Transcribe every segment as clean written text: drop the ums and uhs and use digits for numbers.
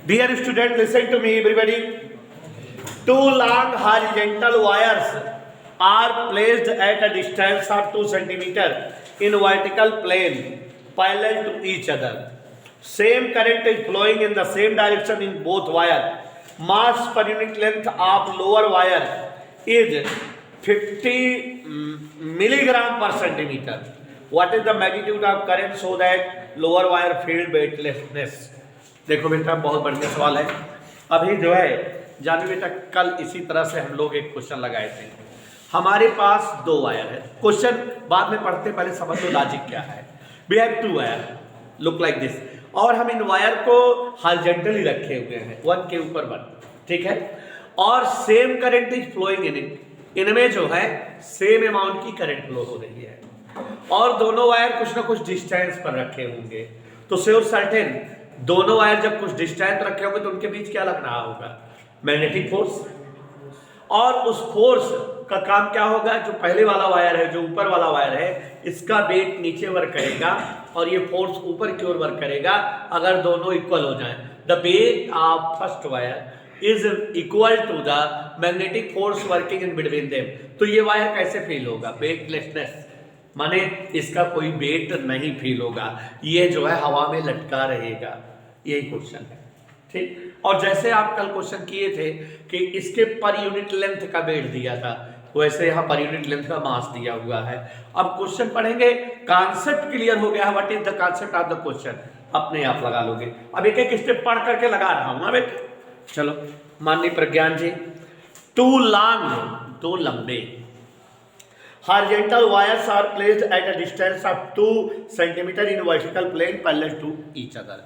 Dear student, listen to me everybody. Two long horizontal wires are placed at a distance of 2 centimeter in vertical plane parallel to each other. Same current is flowing in the same direction in both wire. Mass per unit length of lower wire is 50 milligram per centimeter. What is the magnitude of current so that lower wire field weightlessness? देखो बेटा बहुत बढ़िया सवाल है। अभी जो है जानिए बेटा, कल इसी तरह से हम लोग एक क्वेश्चन लगाए थे। हमारे पास दो वायर है। क्वेश्चन बाद में पढ़ते, पहले समझ लो लॉजिक क्या है। We have to wire look like this, और हम इन वायर को हॉरिजॉन्टली रखे हुए हैं, वन के ऊपर वन, ठीक है। और same current is flowing in it, इनमें जो है सेम अमाउंट की करंट फ्लो हो रही है, और दोनों वायर कुछ ना कुछ डिस्टेंस पर रखे होंगे। तो श्योर सर्टेन दोनों वायर जब कुछ डिस्टेंस रखे होंगे तो उनके बीच क्या लग रहा होगा? Magnetic force. और उस फोर्स का काम क्या होगा? जो पहले वाला वायर है, जो ऊपर वाला वायर है, इसका वेट नीचे वर्क करेगा और ये फोर्स ऊपर की ओर वर्क करेगा अगर दोनों इक्वल हो जाएं। The weight of first wire is equal to the magnetic force working in between them. तो ये वायर कैसे फील होगा? वेटलेसनेस, माने इसका कोई वेट नहीं फील होगा, ये जो है हवा में लटका रहेगा। यही क्वेश्चन है, ठीक। और जैसे आप कल क्वेश्चन किए थे कि इसके पर यूनिट लेंथ का वेट दिया था, वैसे यहाँ पर यूनिट लेंथ का मास दिया हुआ है। अब क्वेश्चन पढ़ेंगे, कॉन्सेप्ट क्लियर हो गया है। What is the concept of the question अपने आप लगा लोगे। अब एक एक स्टेप पढ़ करके लगा रहा हूं ना बेटे। चलो, माननीय प्रज्ञान जी, टू लॉन्ग, दो लंबे horizontal wires are placed at a distance of 2 centimeter in vertical plane parallel to each other.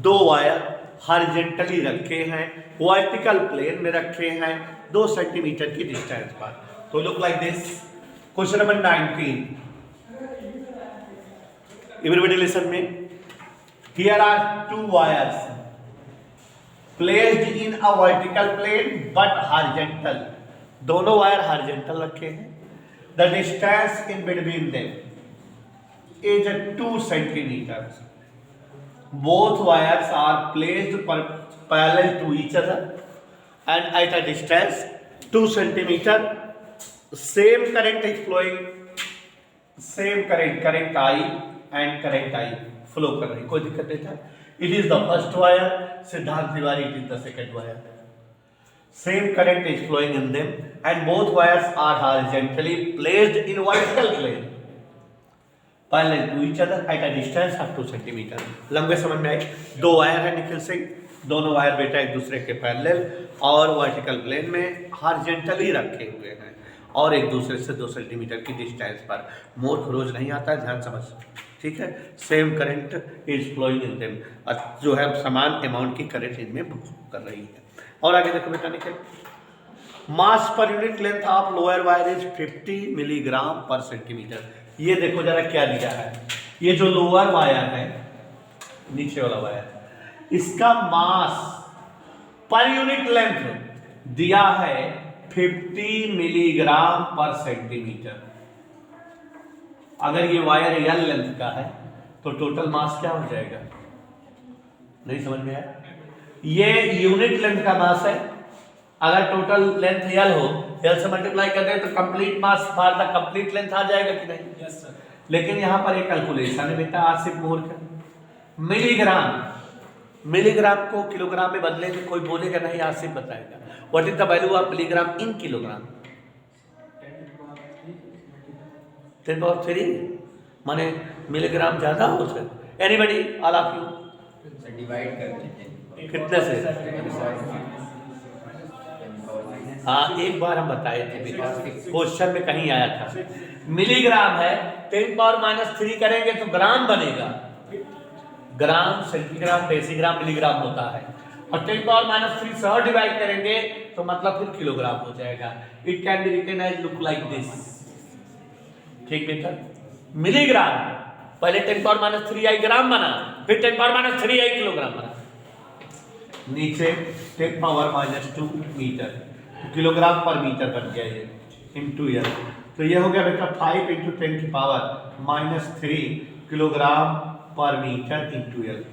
दो वायर हॉरिजॉन्टली रखे हैं, वर्टिकल प्लेन में रखे हैं 2 सेंटीमीटर की डिस्टेंस पर। तो look like this. Question number 19, everybody listen me. Here are two wires placed in a vertical plane but horizontal. दोनों वायर हॉरिजॉन्टल रखे हैं। The distance in between them is 2 centimeters. Both wires are placed parallel to each other and at a distance 2 centimeter. Same current is flowing. Same current I and current I flow कर रही, कोई दिक्कत नहीं था। It is the first wire. सिद्धांत Tiwari, it is the second wire. Same current is flowing in them and both wires are horizontally placed in vertical plane parallel to each other at a distance of 2 centimeter. लंबे समझ में आए? दो wire है निखिल सिंह, दोनों wire बेटा एक दूसरे के पैरेलल और वर्टिकल प्लेन में हॉरिजॉन्टली रखे हुए हैं और एक दूसरे से 2 सेंटीमीटर की डिस्टेंस पर। मूर्ख रोज नहीं आता है, ध्यान समझ, ठीक है। Same current is flowing in them, जो है समान अमाउंट की करंट इनमें कर रही है। और आगे देखो बेटा निकल, mass per unit length of lower wire is 50 milligram per centimetre. ये देखो जरा क्या दिया है। ये जो लोअर वायर है, नीचे वाला वायर, इसका मास पर यूनिट लेंथ दिया है 50 मिलीग्राम पर सेंटीमीटर। अगर ये वायर एल लेंथ का है तो टोटल मास क्या हो जाएगा? नहीं समझ में आया? ये यूनिट लेंथ का मास है। अगर टोटल लेंथ एल हो, एल से मल्टीप्लाई कर दें तो complete mass for the complete length आ जाएगा कि नहीं? Yes sir. लेकिन यहां पर एक कैलकुलेशन है बेटा, आसिफ मूर्ख। मिलीग्राम, मिलीग्राम को किलोग्राम में बदलेंगे, कोई बोलेगा नहीं, आसिफ बताएगा। What is the value of milligram in kilogram? 10 power 3, माने मिलीग्राम ज्यादा हो सके। Anybody, all of you? Divide करते हैं कितने से? हाँ, एक बार हम बताए थे बेटा, क्वेश्चन में कहीं आया था। मिलीग्राम है, 10 पावर -3 करेंगे तो ग्राम बनेगा। ग्राम, सेंटीग्राम, डेसीग्राम, मिलीग्राम होता है। और 10 पावर -3 से डिवाइड करेंगे तो मतलब फिर किलोग्राम हो जाएगा। It can be written as look like this, ठीक बेटा। मिलीग्राम पहले 10 पावर -3 आई ग्राम बना, फिर 10 पावर -3 आई किलोग्राम बना, नीचे 10 पावर -2 मीटर, किलोग्राम पर मीटर बन गया ये, इनटू ईयर। तो ये हो गया बेटा 5 × 10 की पावर -3 किलोग्राम पर मीटर इनटू ईयर।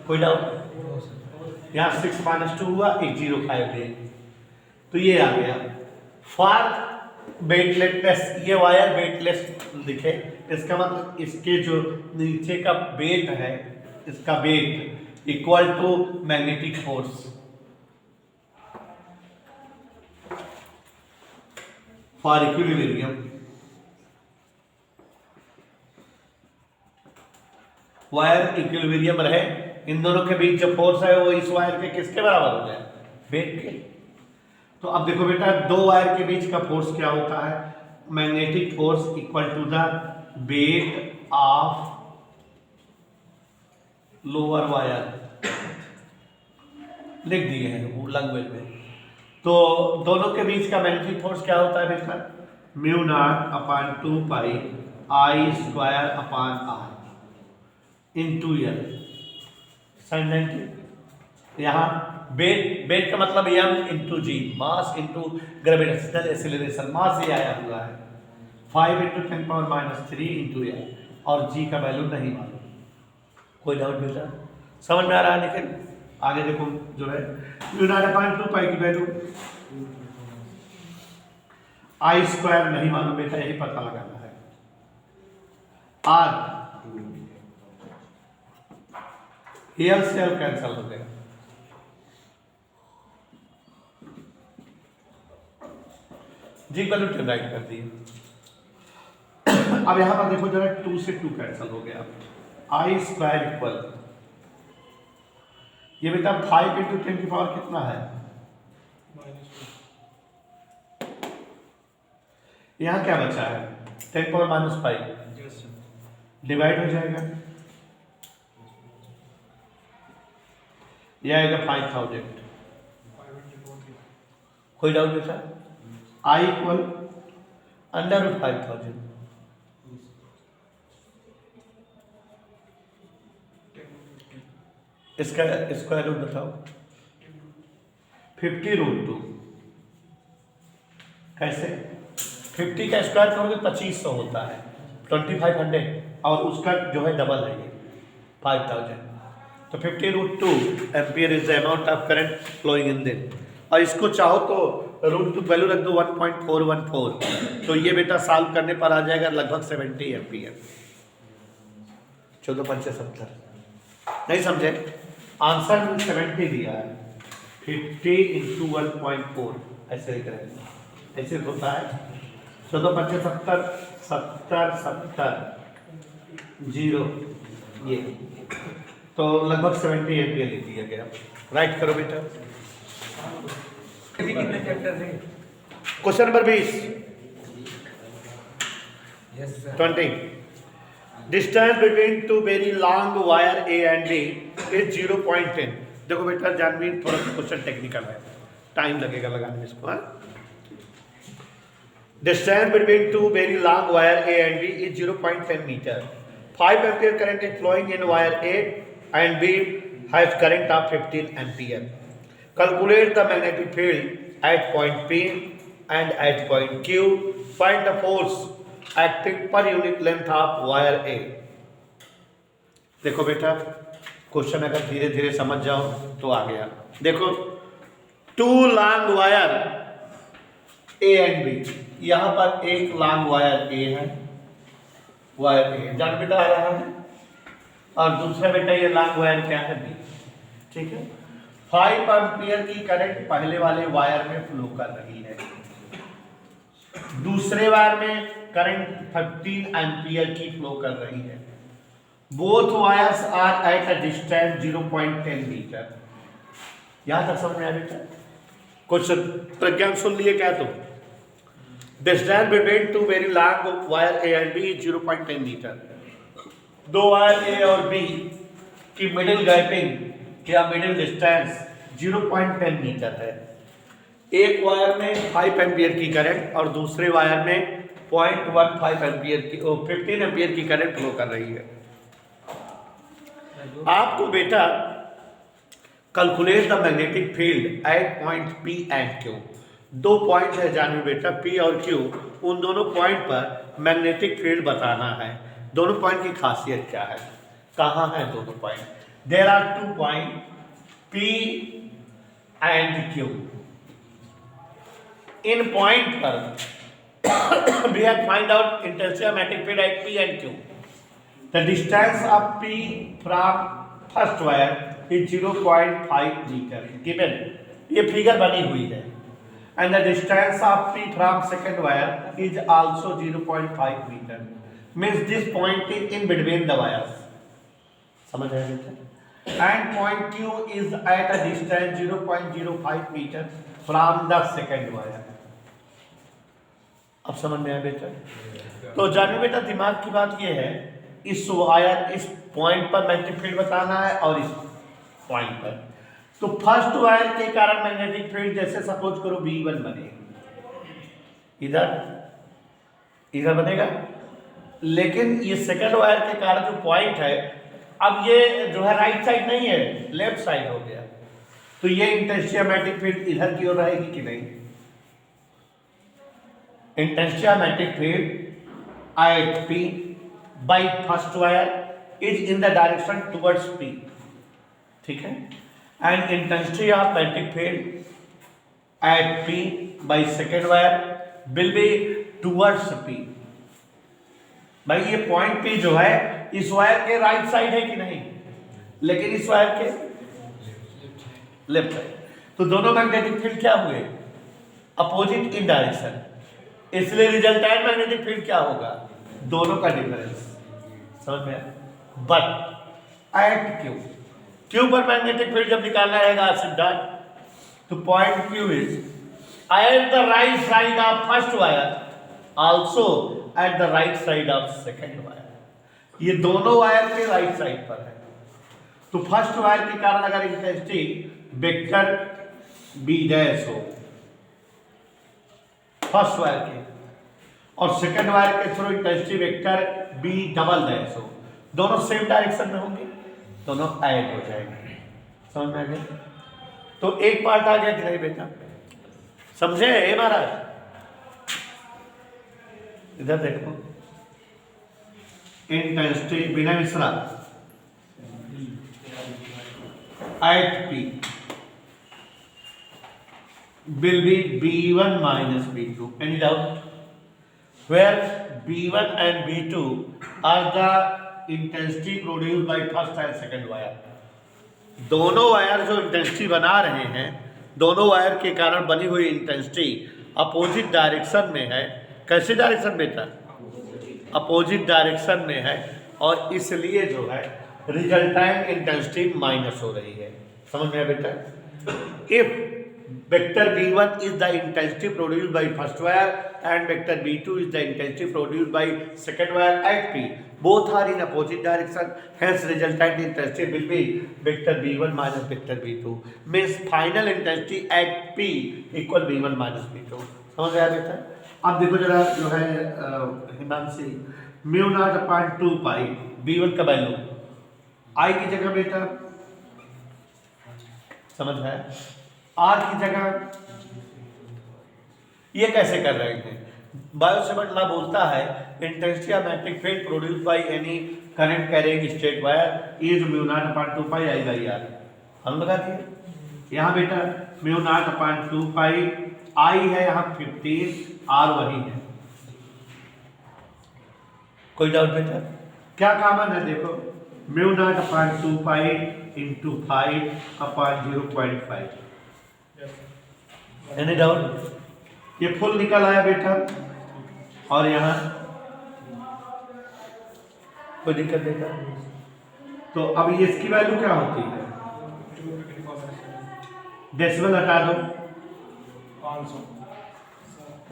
कोई डाउट? यहाँ 6 - 2 हुआ 805 तो ये आ गया। फॉर वेटलेसनेस, ये वायर वेटलेस दिखे, इसका मतलब इसके जो नीचे का वेट है, इसका weight equal to magnetic force. For equilibrium wire equilibrium रहे, इन दोनों के बीच जो फोर्स है वो इस वायर के किसके बराबर हो जाए, वेट के। तो अब देखो बेटा, दो वायर के बीच का फोर्स क्या होता है, magnetic force equal to the weight of lower wire, लिख दिए हैं वो लैंग्वेज में। तो दोनों के बीच का मैग्नेटिक फोर्स क्या होता है बेटा, μ0/2 पाई I² इंटू एल साइन 90। यहाँ वेट का मतलब m इंटू जी, मास इंटू ग्रेविटेशनल एक्सीलरेशन, मास ये आया हुआ है 5 × 10⁻³ इंटू एल, और जी का वैल्यू नहीं मालूम। कोई डाउट बेटा, समझ में आ रहा है? लेकिन आगे देखो जो है μ0/2 पाई की वैल्यू I² नहीं मालूम बेटा, यही पता लगाना है। आर एल से एल कैंसल हो गया, जी वैल्यू 10 राइट कर दी। अब यहां पर देखो जरा, 2 से 2 कैंसल हो गया, I² इक्वल, ये बेटा 5 × 10 की पावर कितना है, यहां क्या बचा है 10⁻⁵, डिवाइड हो जाएगा, यह आएगा 5000। कोई डाउट बेटा? I इक्वल √5000, इसका स्क्वायर रूट बताओ, 50√2। कैसे? 50 का स्क्वायर करोगे 2500 होता है, 2500, और उसका जो है डबल है ये 5000। तो 50√2 ampere is the amount of current flowing in them, और इसको चाहो तो √2 वैल्यू रख दो 1.414, तो ये बेटा सॉल्व करने पर आ जाएगा लगभग 70 एम्पियर। 14×5 = 70। नहीं समझे? आंसर में 70 दिया है, 50 × 1.4 ऐसे लिख रहे हैं, ऐसे होता है 14×5 = 70, 70, 0 ये, तो लगभग 70 एम्पियर लिख दिया गया। राइट करो बेटा। कितने चैप्टर थे? Question number 20 20 distance between two very long wire A and B is 0.10। देखो बेटा जानवी, थोड़ा क्वेश्चन टेक्निकल है, टाइम लगेगा लगाने में इसको। Distance between two very long wire A and B is 0.10 metre. 5 ampere current is flowing in wire A and B has current of 15 ampere. Calculate the magnetic field at point P and at point Q. Find the force acting per unit length of wire A. देखो बेटा, question अगर धीरे धीरे समझ जाओ तो आ गया। देखो, 2 long wire A and B, यहाँ पर एक लॉन्ग वायर A है, वायर A जान बेटा आ रहा है, और दूसरा बेटा ये लॉन्ग वायर क्या है, बी। ठीक है, 5 एम्पियर की करंट पहले वाले वायर में फ्लो कर रही है, दूसरे वायर में करंट 15 एम्पियर की फ्लो कर रही है। Both wires are at a distance 0.10 metre. यहां तक समझ में आया बेटा? क्वेश्चन प्रज्ञान सुन लिए क्या तुम? Distance between two very long wire A and B 0.10 metre. दो वायर ए और बी की मिडिल गैपिंग या मिडिल डिस्टेंस 0.10 मीटर है। एक वायर में 5 एम्पियर की करंट और दूसरे वायर में 0.15 एम्पियर की 15 एम्पियर की करंट फ्लो कर रही है। आपको बेटा calculate the magnetic field eight point P and Q. दो पॉइंट है जानवी बेटा, पी और क्यू, उन दोनों पॉइंट पर मैग्नेटिक फील्ड बताना है। दोनों पॉइंट की खासियत क्या है, कहाँ है दोनों point? There are 2 point P and Q. In point पर we have find out intensity of magnetic field at P and Q. The distance of P from first wire is 0.5 meter. Given ये figure बनी हुई है. And the distance of P from second wire is also 0.5 meter. Means this point is in between the wires. समझ आया बेटा? And point Q is at a distance 0.05 meter from the second wire. अब समझ में आया बेटा? तो जानिए बेटा, दिमाग की बात ये है, इस वायर इस पॉइंट पर मैग्नेटिक फील्ड बताना है और इस पॉइंट पर. तो फर्स्ट वायर के कारण मैग्नेटिक फील्ड जैसे सपोज करो V1 बने, इधर बनेगा, लेकिन ये सेकंड वायर के कारण जो पॉइंट है, अब ये जो है राइट साइड नहीं है, लेफ्ट साइड हो गया. तो ये इंटेंसिटी मैग्नेटिक फील्ड इधर की ओर रहेगी कि नहीं? Intensity magnetic field eight P by first wire is in the direction towards P. ठीक है? And intensity of magnetic field at P by second wire will be towards P. भाई ये point P जो है इस वायर के right side है कि नहीं, लेकिन इस वायर के लेफ्ट साइड. तो दोनों मैग्नेटिक फील्ड क्या हुए? Opposite in direction. इसलिए रिजल्टेंट मैग्नेटिक फील्ड क्या होगा? दोनों का डिफरेंस. समझ में? बट एट क्यू पर मैग्नेटिक फील्ड जब निकालना रहेगा सिद्धांत, तो point Q is at the right side of first wire, also at the right side of second wire. ये दोनों वायर के राइट साइड पर है. तो फर्स्ट वायर के कारण अगर इंटेंसिटी वेक्टर बी डैश हो फर्स्ट वायर के, और सेकंड वायर के through intensity vector B double dash हो, दोनों सेम डायरेक्शन में होंगे, दोनों ऐड हो जाएंगे. समझ में आ गया? तो एक पार्ट आ गया कि नहीं बेटा? समझे महाराज? इधर देखो, इंटेंसिटी बिना Mishra at P will be B1 minus B2. Any doubt? Where B1 and B2 are the intensity produced by first and second wire. दोनों वायर जो इंटेंसिटी बना रहे हैं, दोनों वायर के कारण बनी हुई इंटेंसिटी अपोजिट डायरेक्शन में है. कैसे डायरेक्शन बेटा? अपोजिट डायरेक्शन में है, और इसलिए जो है रिजल्टेंट इंटेंसिटी माइनस हो रही है. समझ में बेटा? If vector B1 is the intensity produced by first wire and vector B2 is the intensity produced by second wire at P. Both are in opposite direction. Hence, resultant intensity will be vector B1 minus vector B2. Means final intensity at P equal B1 minus B2. समझ आया बेटा? अब देखो जरा जो है Himanshi, mu naught upon 2 पाई B1 का value I की जगह बेटा, समझ है, R की जगह ये कैसे कर रहे हैं? बायो सेवर्ट लॉ बोलता है intensity of magnetic field produced by any current carrying straight wire is mu naught upon 2 pi I by R. हम लगा दिए यहाँ बेटा, mu naught upon 2 pi I है यहाँ 15, R वही है. कोई डाउट बेटा? क्या कॉमन है? देखो, mu naught upon 2 pi into 5 upon 0.5. Any doubt? ये फुल निकल आया बेटा, और यहाँ कोई दिक्कत बेटा? तो अब ये इसकी वैल्यू क्या होती है? डेसिमल हटा दो,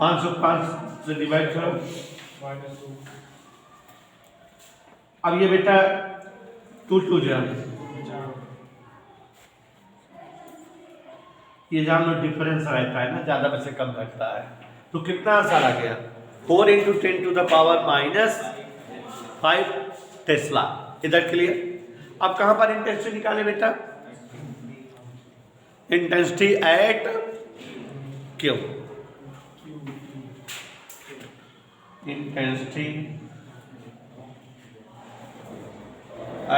500 से डिवाइड करो. अब ये बेटा 2 जान, ये जान लो डिफरेंस रहता है ना, ज्यादा में से कम घटता है. तो कितना आंसर आ गया? 4 × 10⁵ टेस्ला. इधर क्लियर? अब कहां पर इंटेंसिटी निकाले बेटा? Intensity at Q. Intensity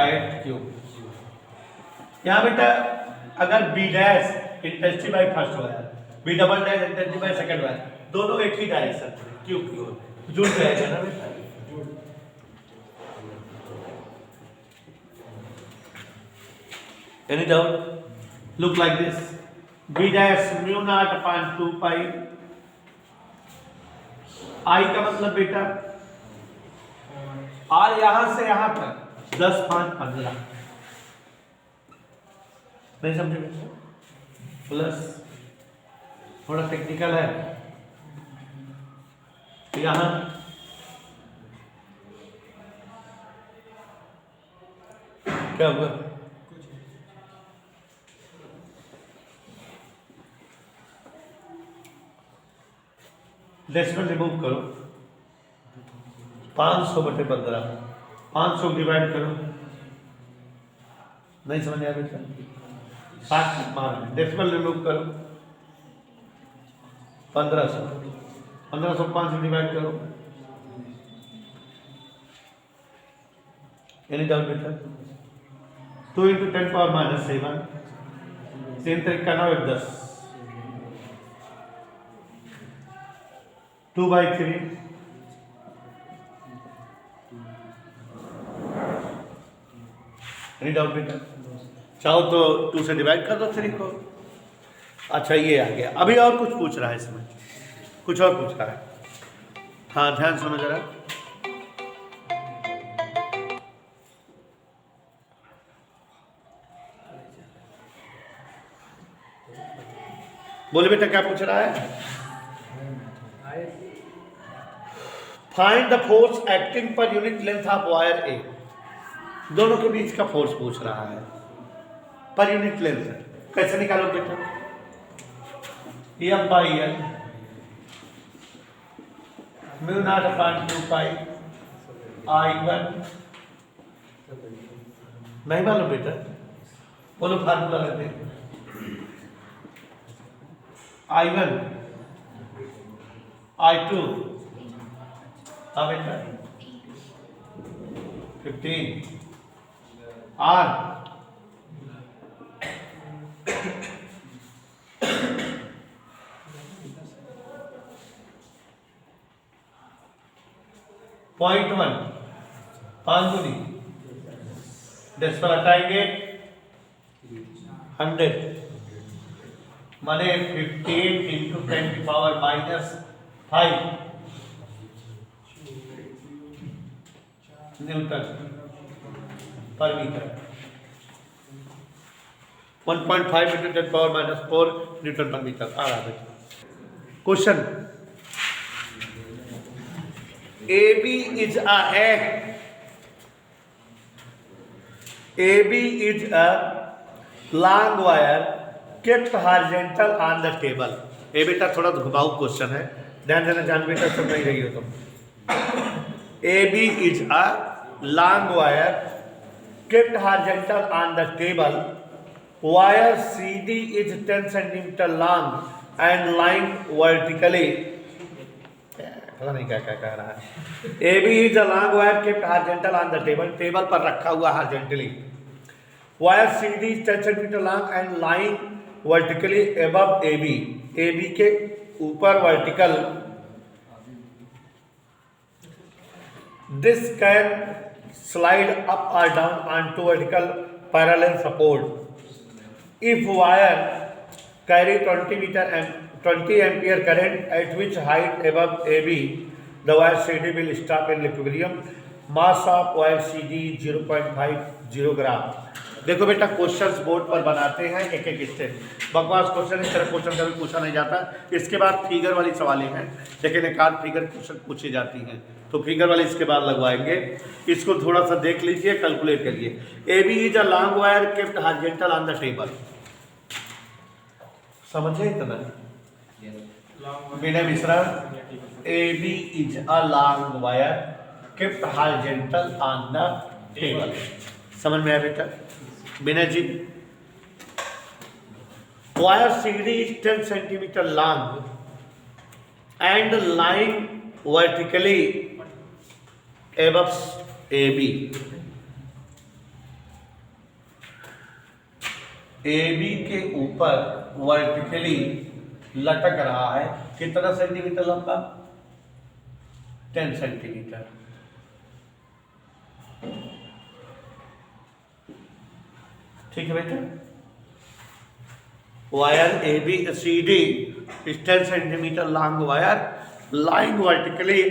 at Q. यहां बेटा अगर B dash intensity by first wire, B double dash intensity by second wire, दोनों एक ही डायरेक्शन में, क्यों जुड़ जाएगा ना बेटा। Any doubt? Look like this. B dash mu naught upon 2 pi. I का मतलब बेटा R यहां से यहां तक 10 5 15 नहीं समझे बेटा, प्लस थोड़ा टेक्निकल है यहां क्या हुआ, डेसिमल रिमूव करो, 500/15, 500 डिवाइड करो, नहीं समझ आया बेटा, 60 मार, डेसिमल रिमूव करो, 1500, 1500 5 से डिवाइड करो, एनी डाउट बेटा, 2 × 10⁻⁷, 3 3 का 9 10, 2/3, एनी डाउट बेटा, चाहो तो 2 से डिवाइड कर दो 3 को। अच्छा ये आ गया, अभी और कुछ पूछ रहा है इसमें, कुछ और पूछ रहा है, हाँ ध्यान सुनो जरा। बोले बेटा क्या पूछ रहा है, find the force acting per unit length of wire A, दोनों के बीच का फोर्स पूछ रहा है पर यूनिट लेंथ, कैसे निकालो बेटा, F/L mu naught upon 2 pi I1, नहीं मालूम बेटा, बोलो फार्मूला लेते हैं, I1 I2 बेटा 15 R .1 5 दूनी, डेसिमल हटाएंगे 100 माने 15 × 10⁻⁻5 न्यूटन पर मीटर, 1.5 × 10⁻⁴ न्यूटन पर मीटर आ रहा है। Question, AB is a long wire kept horizontal on the table। ये बेटा थोड़ा घुमाऊ क्वेश्चन है, ध्यान देना, जान बेटा सब नहीं रही हो तुम। AB is a long wire kept horizontal on the table, wire CD is 10 cm long and lying vertically, पता नहीं क्या क्या कह रहा है। AB is a long wire kept horizontal on the table, table पर रखा हुआ horizontally, wire CD is 10 cm long and lying vertically above AB, AB के ऊपर vertical, this can slide up or down onto vertical parallel support if wire carry 20 ampere current, at which height above AB the wire CD will stop in equilibrium, mass of wire CD 0.50 ग्राम। देखो बेटा questions board पर बनाते हैं एक एक step, बकवास question, इस तरह क्वेश्चन कभी पूछा नहीं जाता। इसके बाद फिगर वाली सवालें हैं, लेकिन एक आध फिगर क्वेश्चन पूछी जाती हैं, तो फिगर वाली इसके बाद लगवाएंगे। इसको थोड़ा सा देख लीजिए, कैलकुलेट करिए। AB is a long wire kept horizontal on the table, समझे इतना Vinay Mishra. AB is a long wire kept horizontal on the table, समझ में आया बेटा Vinay ji. Wire CD is 10 cm long and lying vertically above AB. A B के ऊपर vertically लटक रहा है, कितना सेंटीमीटर लंबा? 10 सेंटीमीटर। ठीक है बेटा, wire A B C D is 10 centimetre long wire line vertically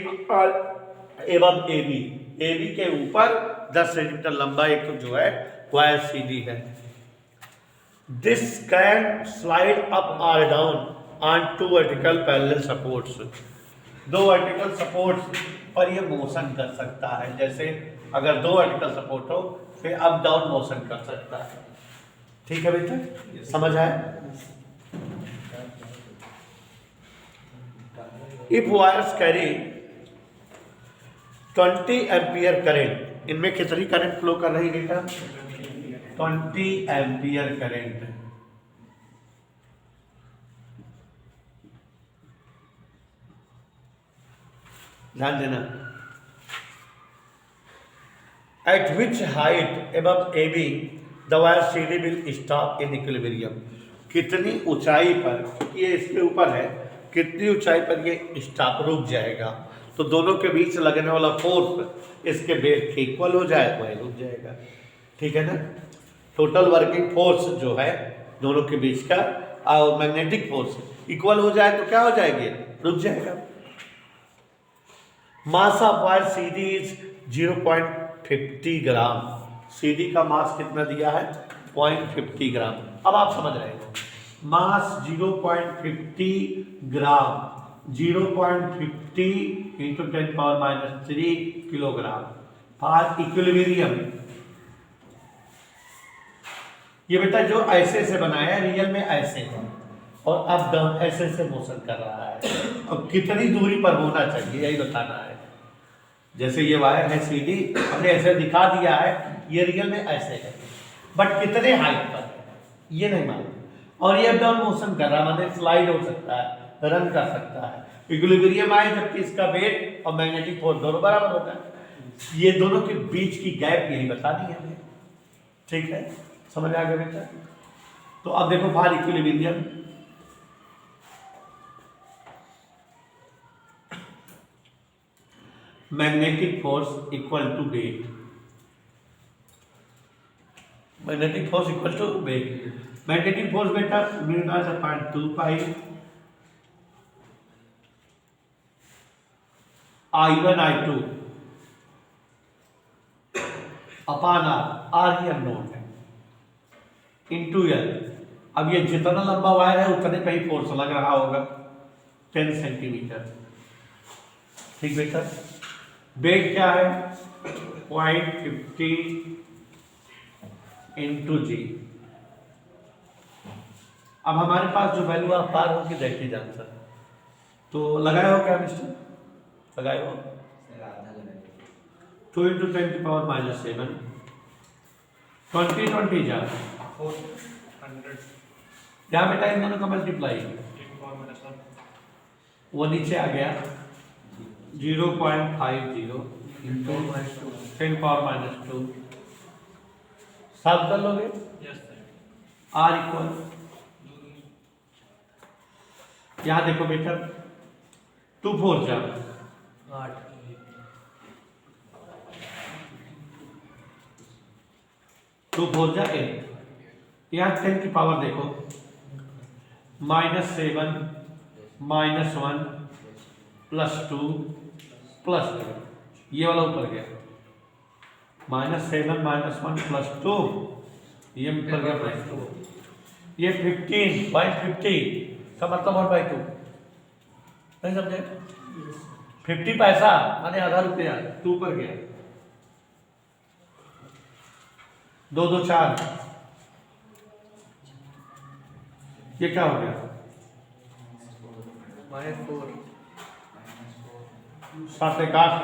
एवं ए बी के ऊपर 10 सेंटीमीटर लंबा एक जो है वायर सी डी है। दिस कैन स्लाइड अप और down on 2 vertical parallel supports. 2 vertical supports पर ये मोशन कर सकता है, जैसे अगर 2 वर्टिकल सपोर्ट हो फिर अप डाउन मोशन कर सकता है। ठीक है बेटा, समझ आया? If wires carry 20 ampere current, इनमें कितनी करंट फ्लो कर रही बेटा? 20 एम्पियर करंट। ध्यान देना। At which height above A B the wire C D will stop in equilibrium. कितनी ऊंचाई पर, ये इसके ऊपर है, कितनी ऊंचाई पर ये स्टॉप रुक जाएगा, तो दोनों के बीच लगने वाला फोर्स इसके बेस के इक्वल हो जाए वह रुक जाएगा। ठीक है ना? टोटल वर्किंग फोर्स जो है दोनों के बीच का और मैग्नेटिक फोर्स इक्वल हो जाए तो क्या हो जाएगी? रुक जाएगा। Mass of wire C D is 0.50 gram. C D का मास कितना दिया है? 0.50 ग्राम। अब आप समझ रहे हो, मास 0.50 ग्राम, 0.50 इंटू 10⁻³ किलोग्राम फॉर इक्विलिब्रियम। ये बेटा जो ऐसे से बनाया है रियल में ऐसे है और अब डाउन ऐसे से मोशन कर रहा है, और कितनी दूरी पर होना चाहिए यही बताना है। जैसे ये वायर है सी डी, हमने ऐसे दिखा दिया है, ये रियल में ऐसे है, बट कितने हाइट पर ये नहीं मालूम, और ये डाउन मोशन कर रहा है, मतलब स्लाइड हो सकता है, रन कर सकता है। इक्विलिब्रियम आए जबकि इसका वेट और मैग्नेटिक फोर्स दोनों बराबर होता है। ये दोनों के बीच की गैप यही बता दी है। ठीक है, समझ आ गया बेटा? तो अब देखो for equilibrium, magnetic force equal to weight, magnetic force equal to weight. Magnetic force बेटा mu naught upon 2 pi I1 I2 upon R ही अननोन है इंटू एल। अब ये जितना लंबा वायर है उतने पे ही फोर्स लग रहा होगा, 10 सेंटीमीटर। ठीक बेटा, वेट क्या है? 0.50 इंटू जी। अब हमारे पास जो वैल्यू आप पार होगी देखिए आंसर, तो लगाए हो क्या मिस्टर? लगाए हो 2 इंटू 10⁻⁻7 20 जा 400 यहाँ बेटा इन दोनों का मल्टीप्लाई, वो नीचे आ गया 0.50 इंटू 10⁻²। साफ कर लोगे? आर इक्वल, यहाँ देखो बेटा 2 4 जा 8, 2 4 जा 8, यहाँ 10 की पावर देखो -7 -1 +2 +2, ये वाला ऊपर गया -7 -1 +2, ये ऊपर गया +2, ये 15/50 का मतलब 1/2। नहीं समझे? 50 पैसा माने आधा रुपया, 2 ऊपर गया, 2 2 4, ये क्या हो गया? -4 7 1 8,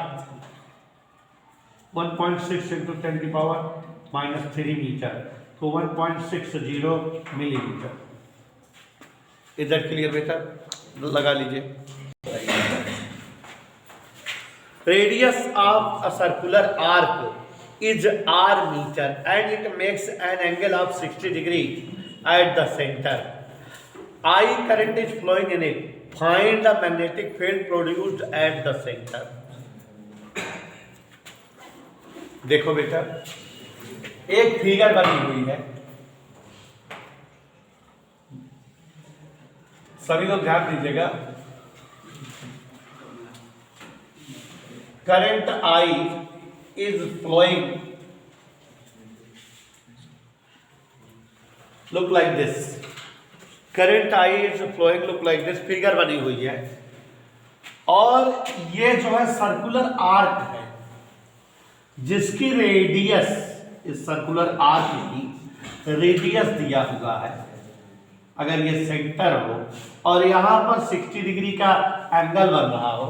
1.6 इंटू 10⁻³ मीटर, तो 1.60 मिलीमीटर। इधर क्लियर बेटा? लगा लीजिए। Radius of a circular arc is r metre and it makes an angle of 60 degree at the center. I current is flowing in it. Find the magnetic field produced at the center. देखो बेटा, एक figure बनी हुई है, सभी लोग ध्यान दीजिएगा। Current I is flowing, look like this. Current I is flowing look like this, figure बनी हुई है, और ये जो है सर्कुलर आर्क है जिसकी रेडियस, इस सर्कुलर आर्क की रेडियस दिया हुआ है। अगर ये सेंटर हो और यहां पर 60 डिग्री का एंगल बन रहा हो,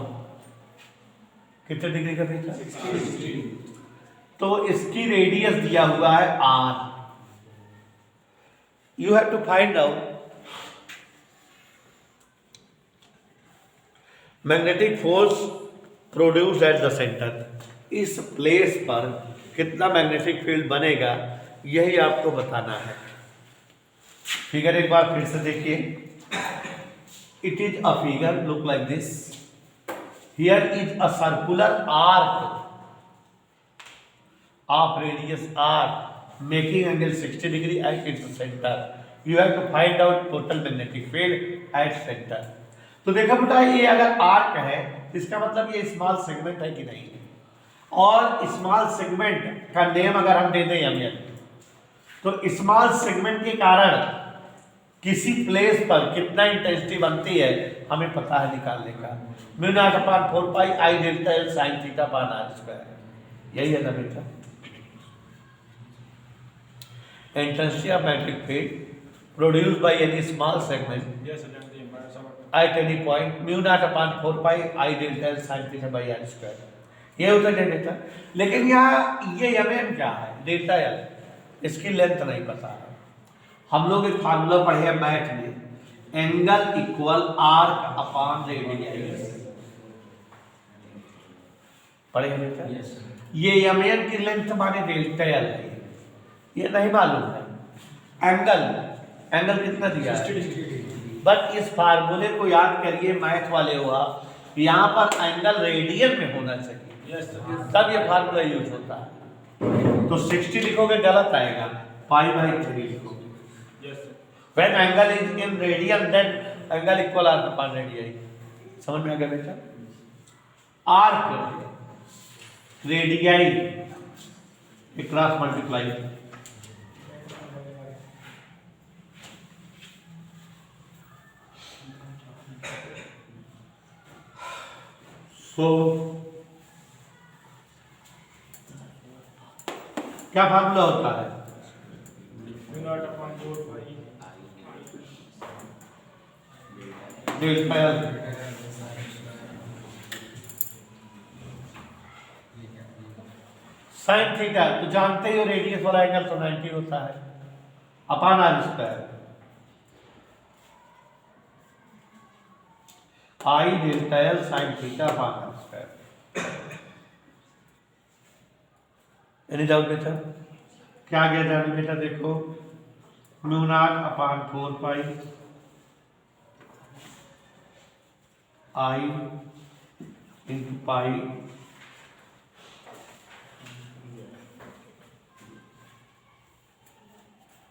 कितने डिग्री का बेटा? 60। तो इसकी रेडियस दिया हुआ है r। You have to find out magnetic force produced at the centre. इस प्लेस पर कितना मैग्नेटिक फील्ड बनेगा, यही आपको बताना है। फिगर एक बार फिर से देखिए। It is a figure look like this. Here is a circular arc of radius r making angle 60 degree at its centre. You have to find out total magnetic field at centre. तो देखो बेटा, ये अगर arc है इसका मतलब ये small segment है कि नहीं, और स्मॉल सेगमेंट का नेम अगर हम दे दें एम, तो स्मॉल सेगमेंट के कारण किसी प्लेस पर कितना इंटेंसिटी बनती है हमें पता है निकालने का। Mu naught upon 4 pi I delta L sine theta upon r square. यही है ना बेटा, intensity of magnetic field produced by any small segment at any point mu naught upon 4 pi I delta L sine theta by r square. ये होता है delta. लेकिन यहाँ ये एम क्या है, डेल्टा एल, इसकी लेंथ नहीं पता है। हम लोग एक फार्मूला पढ़े हैं मैथ में, angle equal arc upon radius, पढ़े हैं बेटा? ये एम की लेंथ माने डेल्टा एल है, ये नहीं मालूम है। एंगल कितना दिया है, बट इस फार्मूले को याद करिए मैथ वाले हुआ, यहाँ पर एंगल रेडियन में होना चाहिए, तब ये फार्मूला यूज होता है। तो 60 लिखोगे गलत आएगा, π/3 लिखोगे। When angle is in radian, then angle equal arc upon radii। समझ में आ गया बेटा? Arc radii cross multiply. So क्या फार्मूला होता है? डेल्टा एल साइन थीटा, तो जानते ही हो रेडियस वाला एंगल तो 90 होता है upon r square. I delta L sine theta upon r square. Any doubt बेटा? क्या गया ध्यान बेटा? देखो, mu naught upon 4 pi I into pi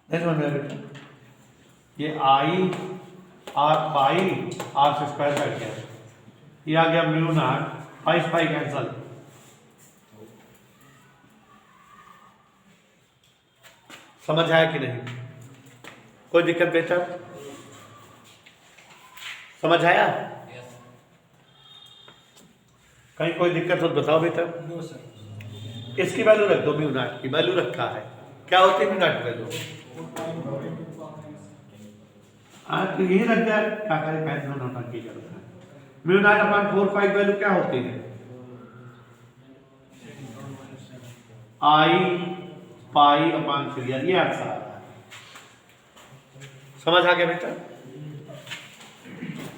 समझ में बेटा? ये आई और पाई आर से स्क्वायर कर गया, ये आ गया म्यू नॉट, पाई पाई कैंसल। समझ आया कि नहीं? कोई दिक्कत बेटा? समझ आया? कहीं कोई दिक्कत हो तो बताओ बेटा। No sir. इसकी वैल्यू रख दो, म्यू नॉट की वैल्यू रखा है। क्या होती है म्यू नॉट वैल्यू? तो यही रख दिया, क्या करें, पैसे नोटंकी करता है। Mu naught upon 4 pi value क्या होती है? आई पाई अपॉन 3, ये आंसर आ रहा है। समझ आ गया बेटा?